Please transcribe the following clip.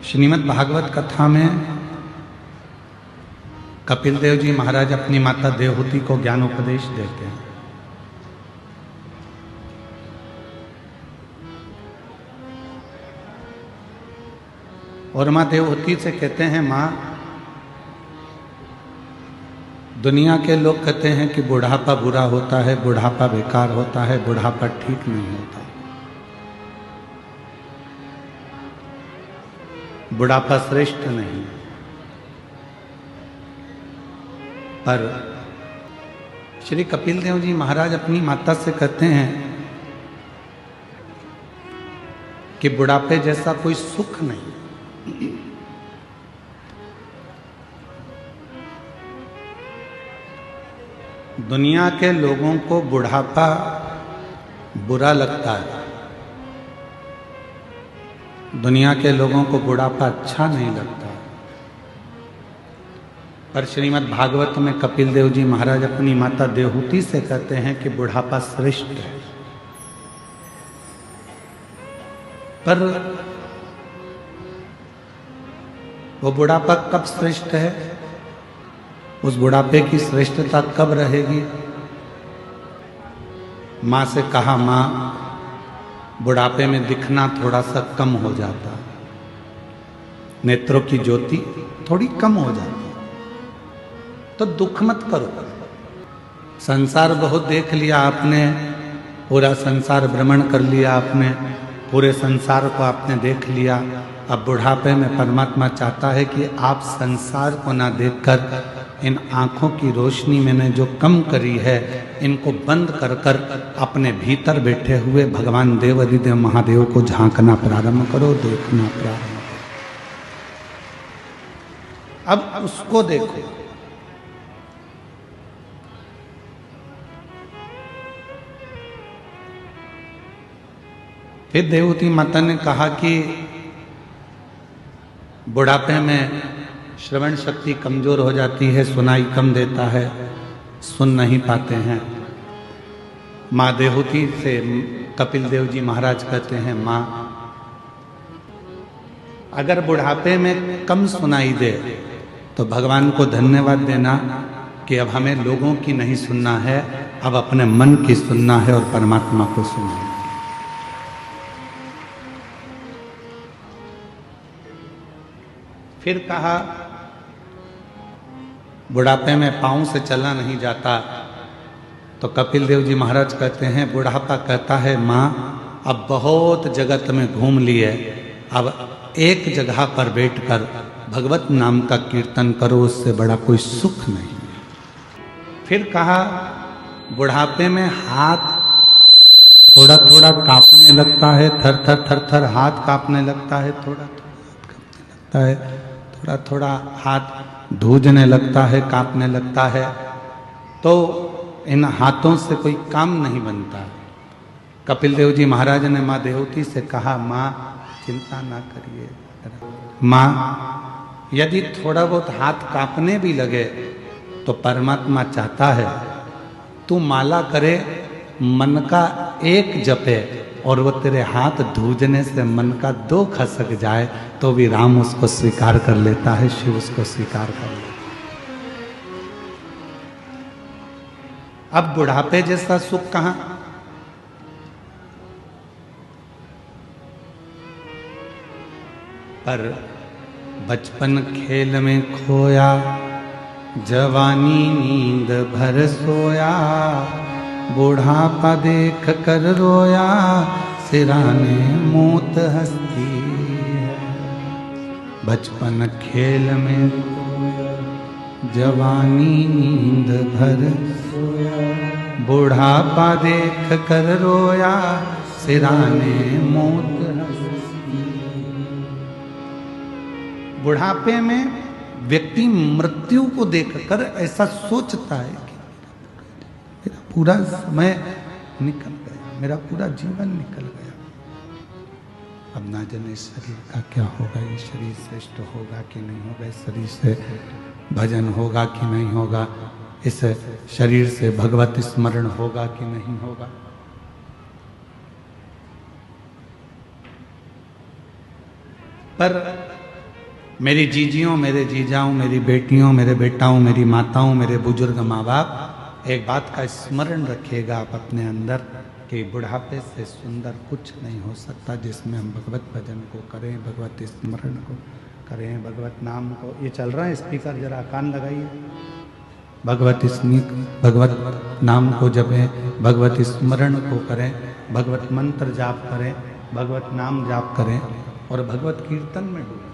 श्रीमद् भागवत कथा में कपिल देव जी महाराज अपनी माता देवहूति को ज्ञानोपदेश देते हैं। और माँ देवहूति से कहते हैं, माँ, दुनिया के लोग कहते हैं कि बुढ़ापा बुरा होता है, बुढ़ापा बेकार होता है, बुढ़ापा ठीक नहीं होता। बुढ़ापा श्रेष्ठ नहीं। पर श्री कपिल देव जी महाराज अपनी माता से कहते हैं कि बुढ़ापे जैसा कोई सुख नहीं। दुनिया के लोगों को बुढ़ापा बुरा लगता है, दुनिया के लोगों को बुढ़ापा अच्छा नहीं लगता। पर श्रीमद् भागवत में कपिल देव जी महाराज अपनी माता देवहूति से कहते हैं कि बुढ़ापा श्रेष्ठ है। पर वो बुढ़ापा कब श्रेष्ठ है, उस बुढ़ापे की श्रेष्ठता कब रहेगी? माँ से कहा, माँ, बुढ़ापे में दिखना थोड़ा सा कम हो जाता, नेत्रों की ज्योति थोड़ी कम हो जाती, तो दुख मत करो। संसार बहुत देख लिया आपने, पूरा संसार भ्रमण कर लिया आपने, पूरे संसार को आपने देख लिया। अब बुढ़ापे में परमात्मा चाहता है कि आप संसार को ना देखकर इन आंखों की रोशनी मैंने जो कम करी है, इनको बंद कर कर अपने भीतर बैठे हुए भगवान देव अधिदेव महादेव को झांकना प्रारंभ करो, देखना प्रारंभ करो। अब उसको देखो। फिर देवहूति माता ने कहा कि बुढ़ापे में श्रवण शक्ति कमजोर हो जाती है, सुनाई कम देता है, सुन नहीं पाते हैं। माँ देवहूति से कपिल देव जी महाराज कहते हैं, माँ, अगर बुढ़ापे में कम सुनाई दे तो भगवान को धन्यवाद देना कि अब हमें लोगों की नहीं सुनना है, अब अपने मन की सुनना है और परमात्मा को सुनना है। फिर कहा, बुढ़ापे में पांव से चला नहीं जाता, तो कपिल देव जी महाराज कहते हैं, बुढ़ापा कहता है, माँ, अब बहुत जगत में घूम लिए, अब एक जगह पर बैठकर भगवत नाम का कीर्तन करो, उससे बड़ा कोई सुख नहीं। फिर कहा, बुढ़ापे में हाथ थोड़ा थोड़ा कांपने लगता है, थर थर थर थर हाथ कांपने लगता है, थोड़ा थोड़ा कांपने लगता है, थोड़ा थोड़ा हाथ धूजने लगता है, कांपने लगता है, तो इन हाथों से कोई काम नहीं बनता। कपिल देव जी महाराज ने माँ देवहूति से कहा, माँ, चिंता ना करिए, माँ, यदि थोड़ा बहुत हाथ कांपने भी लगे तो परमात्मा चाहता है तू माला करे, मन का एक जपे, और वो तेरे हाथ धूजने से मन का 2 खसक जाए तो भी राम उसको स्वीकार कर लेता है, शिव उसको स्वीकार कर लेता है। अब बुढ़ापे जैसा सुख कहां? पर बचपन खेल में खोया, जवानी नींद भर सोया, बुढ़ापा देख कर रोया, सिराने मौत हंसती है। बचपन खेल में खोया, जवानी नींद भर सोया, बुढ़ापा देख कर रोया, सिराने मौत हंसती है। बुढ़ापे में व्यक्ति मृत्यु को देखकर ऐसा सोचता है कि मेरा पूरा समय निकल गया, मेरा पूरा जीवन निकल गया, अब ना जाने शरीर का क्या होगा, ये शरीर श्रेष्ठ होगा कि नहीं होगा, इस शरीर से भजन होगा कि नहीं होगा, इस शरीर से भगवत स्मरण होगा कि नहीं होगा। पर मेरी जीजियों, मेरे जीजाओं, मेरी बेटियों, मेरे बेटाओं, मेरी माताओं, मेरे बुजुर्ग माँ बाप, एक बात का स्मरण रखिएगा आप अपने अंदर कि बुढ़ापे से सुंदर कुछ नहीं हो सकता, जिसमें हम भगवत भजन को करें, भगवत स्मरण को करें, भगवत नाम को। ये चल रहा है स्पीकर, जरा कान लगाइए। भगवत नाम को जपें, भगवत स्मरण को करें, भगवत मंत्र जाप करें, भगवत नाम जाप करें और भगवत कीर्तन में डूबें।